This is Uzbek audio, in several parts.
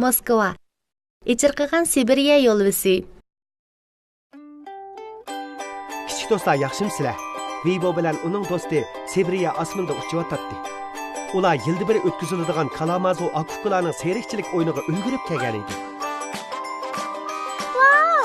Moskva. İçirqigan Sibiriya yo'lvisi. Kichik do'stlar, yaxshimisizlar? Vibo bilan uning do'sti Sibiriya osmonda uchayotdi. Ular yilda bir o'tkaziladigan Kalamazo akufkalarning serikchilik o'yiniga ulgurib kelgan edi. Wow!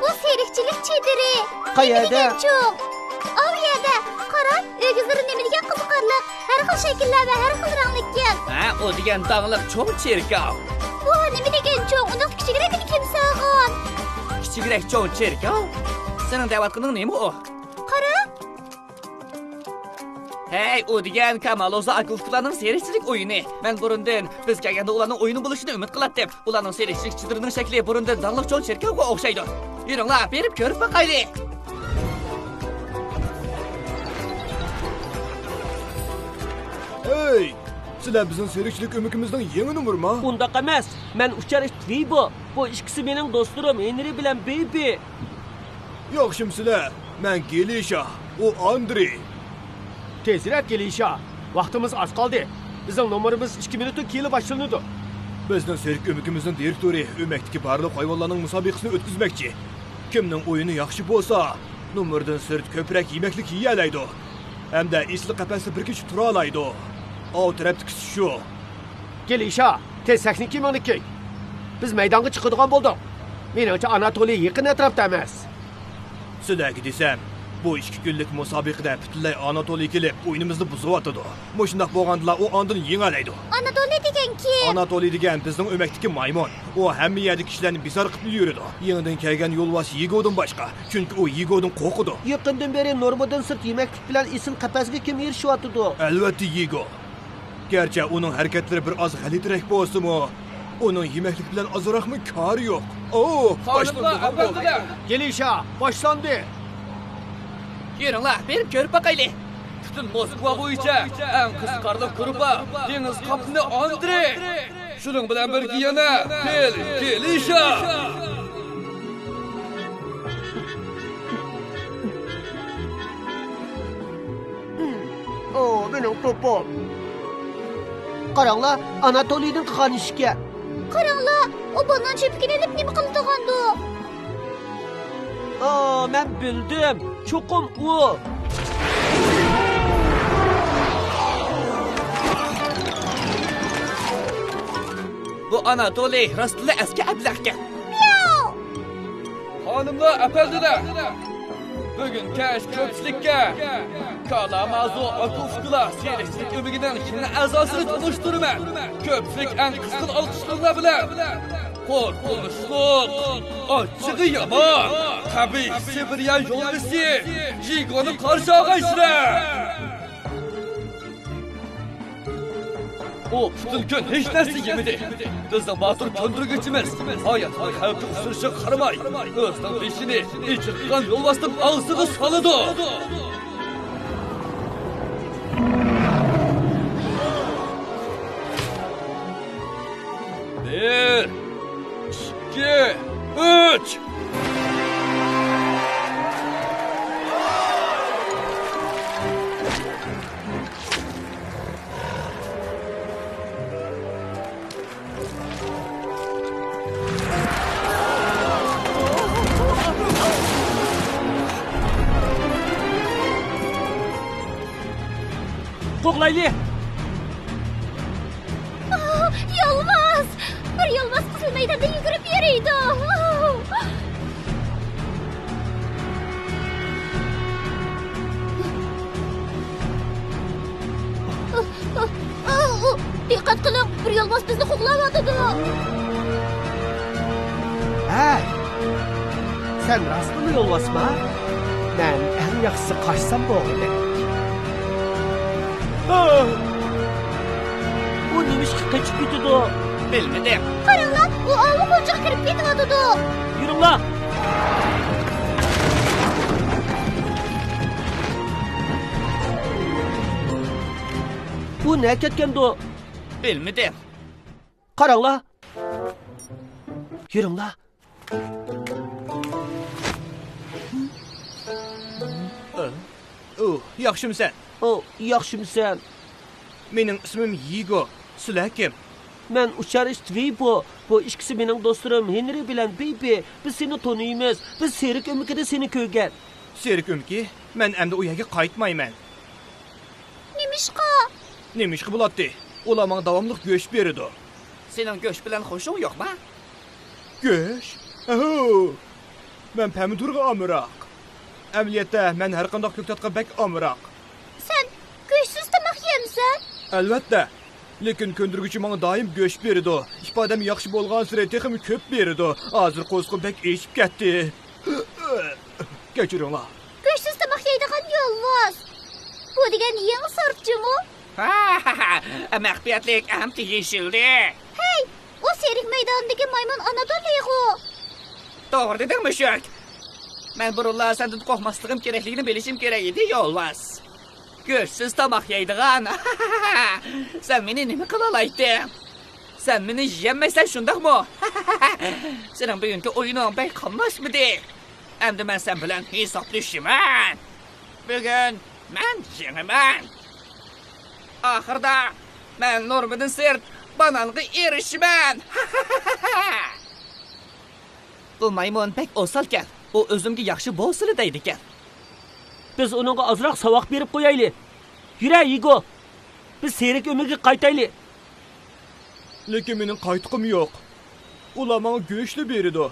Bu serikchilik chediri. Qayerda? Av yerda. Qara, o'gizlari nima degan qiziqarli. Har xil shakllar va har xil ranglikkan. Ha, o degan danglik cho'ng cherkov. Bu nima degan cho'ng? Uni kichikroqini kim sog'on? Kichikroq cho'ng cherkov? Sening da'vat qilganing nima u? Qara. Hey, o degan Kamaloza akufkalarning serikchilik o'yini. Men burundan biz kelganda ularning o'yini bo'lishini umid qilardim. Ularning serikchilik chidirining shakli burundan danglik cho'ng cherkovga o'xshaydi. Yuringlar, berib ko'rib boqaylik. Hey! Sizlar bizning serikchilik o'mikimizning yangi numurimi? Undaq emas. Men uchar Vibo. Bu ikkisi mening do'stlarim Henry bilan Baby. Yaxshimsizlar. Men Gelisha, u Andrey. Tezroq kelisha. Vaqtimiz oz qoldi. Bizning nomerimiz 2 minutda kelib boshlanadi. Bizning serik o'mikimizning direktori o'makdagi barliq hayvonlarning musobaqasini o'tkazmoqchi. Kimning o'yini yaxshi bo'lsa, nomerdan sirt ko'proq yemaklik yeyalaydi. Hamda isli qafasda bir kishi tura oladi. O tarafdagi shu. Kelisha, tez texnik meniki. Biz maydonga chiqadigan bo'ldik. Menimcha Anatoliy yaqin atrofda emas. Sizlarga desam, bu 2 kunlik musobaqada butunlay Anatoliy kelib o'yinimizni buzyotdi. Mo'shundoq bo'lgandilar u ondan yengalaydi. Anatoliy degan kim? Anatoliy degan bizning o'makdagi maymun. U hamma yerda kishilarni bizar qilib yuradi. Yangidan kelgan yo'lbos Yegodan boshqa. Chunki u Yegodan qo'rqadi. Yaqindan beri normadan sirt yemaklik bilan isin qafasga kim erishyotdi? Albatta Yego. Gerçi uning harakatlari bir oz g'alatiroq bo'lsa-mu, uning yemaklik bilan ozroqmi kori yo'q. Başlandı. Kelisha, boshlandi. Yuringlar, berib ko'rib boqaylik. Butun Moskva bo'yicha eng qiziqarli guruhi dengiz qopni Andrey. Shuning bilan birga yana Kelisha. O, mening to'pim. Qaranglar, Anatoliyning qilgan ishiga. Qaranglar, u banan chepkini ilib nima qildi? Men bildim. Cho'qim u. Bu Anatoliy rostli eski ablaqqa. Xonimlar, apaldilar. Bugun kash ko'pchilikka Kalamazo akufkalar serikchilik o'migidan kimni a'zosini tanishtiraman. Ko'pchilik eng qizg'in olqishlar bilan qo'rqinchliq, ochig'i yomon, tabiiy Sibiriya yo'lvisi Yegoni qarshi olg'aysizlar. O butun kun hech narsa yemadi. Bizning botir ko'ndirgichimiz hayotning xavfga uchrashi qaramay, o'zining beshini ichirgan yo'lbosdan og'ziga soladi. Bir, 2, 3. Qo'qlayli. Yolmaz! Bir yolmaz qizil maydonda yugurib yuriydi. Diqqat qiling, bir yolmaz bizni qo'qlayotdi. Ha? Sen rostmi yo'lbosma? Men eng yaxshisi qochsam bo'ldi. U nimishga qochib ketdi? Bilmadim. Qaranglar, u olma qo'njiq kirib ketyotdi. Yuringlar. Bu ne ketgandi? Bilmadim. Qaranglar. Yuringlar. Yaxshimisan? O, yaxshimisan? Mening ismim Yego. Sizlar kim? Men uçar ist Vibo. Bu ikisi mening do'stlarim Henry bilan Bibi. Biz seni tanıymiz. Biz serik ömükide seni ko'rgan. Serik ömki, men endi u yerga qaytmayman. Nemişqi bo'ladi? Ular menga davomli go'sht beradi. Sening go'sht bilan xo'shing yo'qmi? Go'sht? Aho. Men pomidorga amroq. Amaliyotda men har qanday ko'ktatga bak amroq. Sen go'shtsiz tomoq yeymisan? Albatta. Lekin ko'ndirguvchi menga doim go'sht beradi. Ifodam yaxshi bo'lgan sira texim ko'p beradi. Hozir qo'zqim bak eshib ketdi. Kechiringlar. Go'shtsiz tomoq yeydigan yolg'iz. Bu degan yangi sortchimi? Maxfiyatlik ham tegishildi. Hey, o serik maydonidagi maymun Anatoliygu. To'g'ri deding, mushuk. Men burunlar sendan qo'rqmasligim kerakligini bilishim kerak edi, yo'lbas. Go'shtsiz tomoq yeydigan. Sen meni nima qila olayding? Sen meni yemaysan, shundaqmi? Sening bugungi o'yining bek qolmasmidi? Endi men sen bilan hisoblashaman. Bugun men yengaman. Oxirida men Nurmiddin Sirt bananga erishman. Bu maymun pek o'salkan. U o'zimga yaxshi bo'lsin deydi ekan. Biz uningga ozroq savoq berib qo'yaylik. Yura, Yigo. Biz serik ömüge qaytaylik. Lekin mening qaytqim yo'q. Ular menga go'shtni beradi.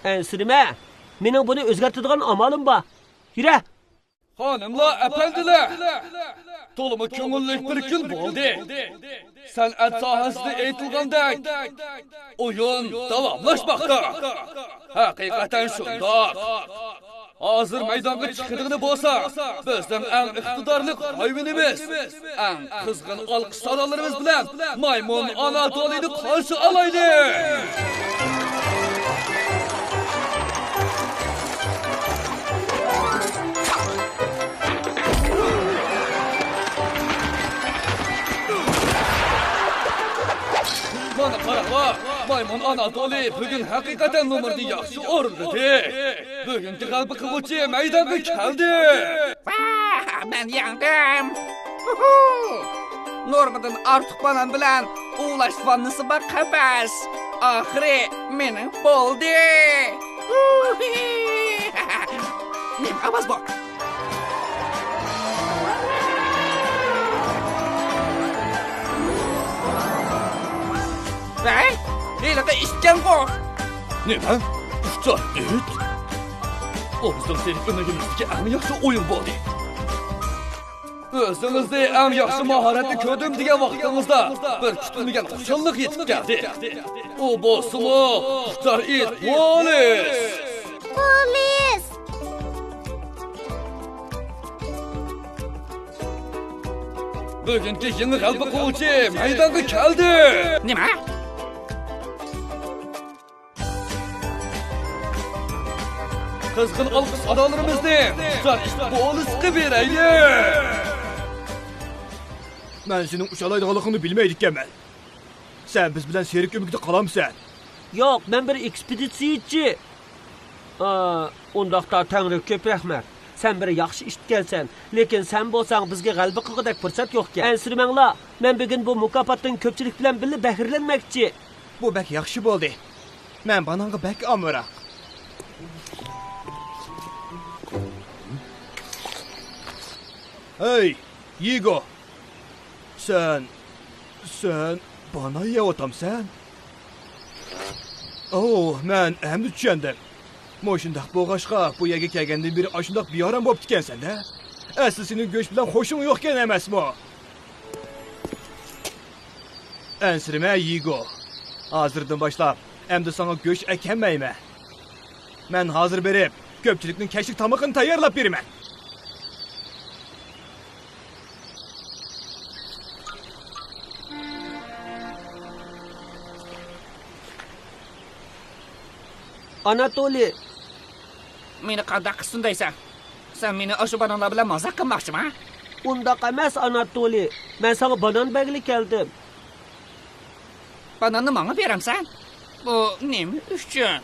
Ensirma. Mening buni o'zgartiradigan amalim bor. Yura. Xonimlar, apandilar. To'liq ko'ngillik bir kun bo'ldi. San'at sohasida aytilgandek o'yin davomlashmoqda. Haqiqatan shundoq. Hozir maydonga chiqadigan bo'lsa, bizning eng iqtidorli hayvonimiz, eng qizg'in olqish sadolarimiz bilan maymun Anatoliyni qarshi olaylik. Mana qaraqlar, maymun Anatoliy bugun haqiqatan nomerni yaxshi o'rnadi. Bugungi g'alaba qiluvchi maydonga keldi. Men yandim. Nurmiddin ortiq banan bilan ulashvannisi bor qapas. Oxiri mening bo'ldi. Nima avaz bor? Vay, helaqa ishgan bu. Nima? Usta it? O bizning serik o'migimizdagi eng yaxshi o'yin bo'ldi. O'zingizda eng yaxshi mahoratni ko'rdim degan vaqtingizda bir kutilmagan xushonlik yetib keldi. U bo'lsa-mu, usta it polis. Polis! Bugungi yangi g'alaba qiluvchi maydonga keldi. Nima? Qizg'in olqish sadolarimizni ular ishda polisga beraylik. Men sening uchalaydiganligingni bilmaydi ekanman. Sen biz bilan serik ömükde qalamsan. Yo'q, men bir ekspeditsiyachi. Undaqda Tangri ko'p rahmat. Sen bir yaxshi ishlatgansan, lekin sen bo'lsang bizga g'alaba qilg'idek fursat yo'q-ku. Ansirmanglar, men bugun bu mukofotdan ko'pchilik bilan birga bahrilanmoqchi. Bu bak yaxshi bo'ldi. Men bananga bak amroq. Hey, Yigo. Sen bana yeyotamsan? Men endi tushundim. Mo'shundaq bo'lg'ashqa bu yerga kelgandan beri ashundaq biyoram bo'lib ketgansan-da. Asli sening go'sht bilan xo'shing yo'qkan emasmi? Ansirma Yigo. Hozirdan boshlab endi sana go'sht ekanmayman. Men hozir berib, ko'pchilikning kashlik tomog'ini tayyorlab beraman. Anatoliy, Meni qanday qilsin deysan? Sen meni o'sha bananlar bilan mazaq qilmoqchimi? undaq emas Anatoliy. Men sana banan bag'li keldim. Bananni menga beramsan? Bu nima uchun?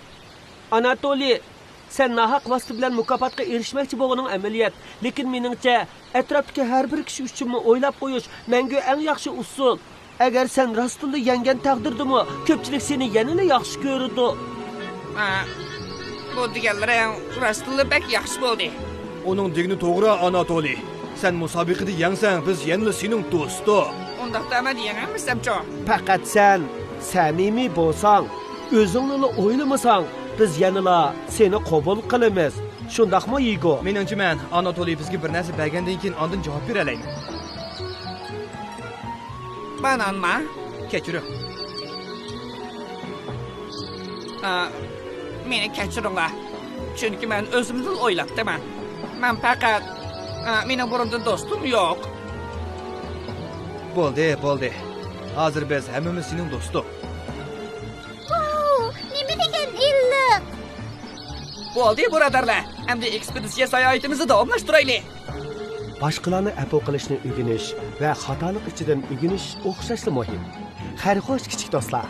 Anatoliy, sen nahaq vosita bilan mukofotga erishmoqchi bo'lganing amaliyat. Lekin meningcha atrofdagi har bir kishi uchun o'ylab qo'yish menga eng yaxshi usul. Agar sen rostunda yengen taqdirdimi, ko'pchilik seni yanada yaxshi ko'rdi. Bu deganlaring rostilla bak yaxshi bo'ldi. Onun degini to'g'ri, Anatoliy. Sen musobiqada yengsan, biz yanada sening do'sti. Undaqda men yenganmisam-cho? Faqat sen samimiy bo'lsang, o'zingni o'ylamasang, biz yanada seni qabul qilamiz. Shundaqmi, Igor? Meningcha men Anatoliy bizga bir narsa bergandan keyin ondan javob beralayman. Bananma? Kechiring. Meni kechiringlar. Chunki men o'zimdan o'ylabman. Men faqat mening burundan do'stim yo'q. Bo'ldi. Hozir biz hammamiz sening do'sting. Vau, nima degan illiq. Bo'ldi, birodarlar. Endi ekspeditsiya sayohatimizni davomlashtiraylik. Boshqalarni apu qilishni o'rganish va xatolik ichidan o'rganish o'xshashli muhim. Xayr xo'sh kichik do'stlar.